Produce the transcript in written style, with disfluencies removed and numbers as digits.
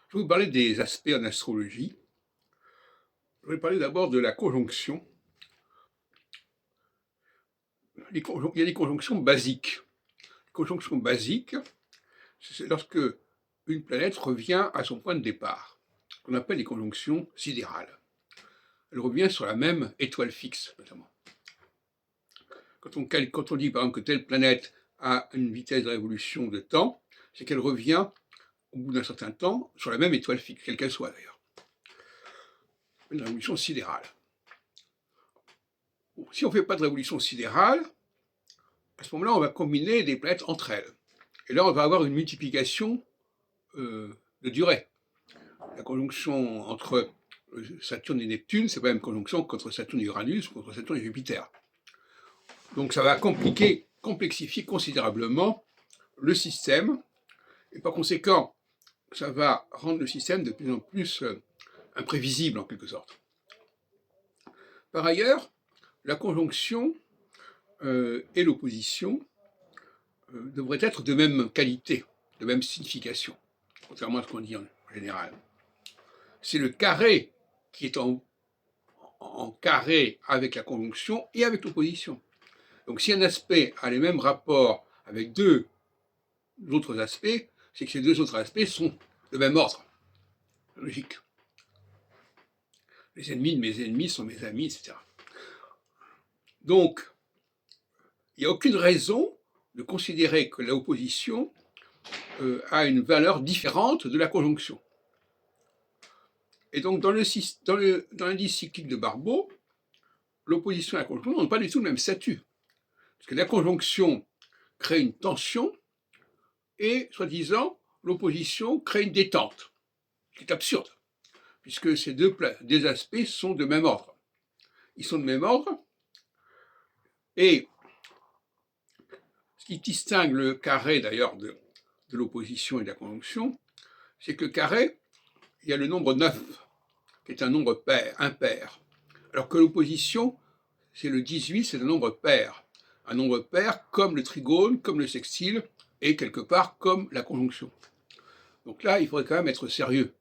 Je vais vous parler des aspects en astrologie. Je vais parler d'abord de la conjonction. Il y a des conjonctions basiques. Les conjonctions basiques, c'est lorsque une planète revient à son point de départ, qu'on appelle les conjonctions sidérales. Elle revient sur la même étoile fixe, notamment. Quand on dit par exemple que telle planète a une vitesse de révolution de temps, c'est qu'elle revient au bout d'un certain temps sur la même étoile fixe, quelle qu'elle soit d'ailleurs. Une révolution sidérale. Bon, si on ne fait pas de révolution sidérale, à ce moment-là, on va combiner des planètes entre elles. Et là, on va avoir une multiplication de durée. La conjonction entre Saturne et Neptune, c'est pas la même conjonction qu'entre Saturne et Uranus ou qu'entre Saturne et Jupiter. Donc ça va complexifier considérablement le système, et par conséquent, ça va rendre le système de plus en plus imprévisible en quelque sorte. Par ailleurs, la conjonction et l'opposition devraient être de même qualité, de même signification, contrairement à ce qu'on dit en général. C'est le carré qui est en carré avec la conjonction et avec l'opposition. Donc si un aspect a les mêmes rapports avec deux autres aspects, c'est que ces deux autres aspects sont de même ordre. Logique. Les ennemis de mes ennemis sont mes amis, etc. Donc, il n'y a aucune raison de considérer que l'opposition a une valeur différente de la conjonction. Et donc, dans l'indice cyclique de Barbeau, l'opposition et la conjonction n'ont pas du tout le même statut. Parce que la conjonction crée une tension et, soi-disant, l'opposition crée une détente. Ce qui est absurde, puisque ces deux aspects sont de même ordre. Ils sont de même ordre, et ce qui distingue le carré d'ailleurs de l'opposition et de la conjonction, c'est que le carré, il y a le nombre 9, qui est un nombre impair, alors que l'opposition, c'est le 18, c'est un nombre pair. Un nombre pair comme le trigone, comme le sextile, et quelque part comme la conjonction. Donc là, il faudrait quand même être sérieux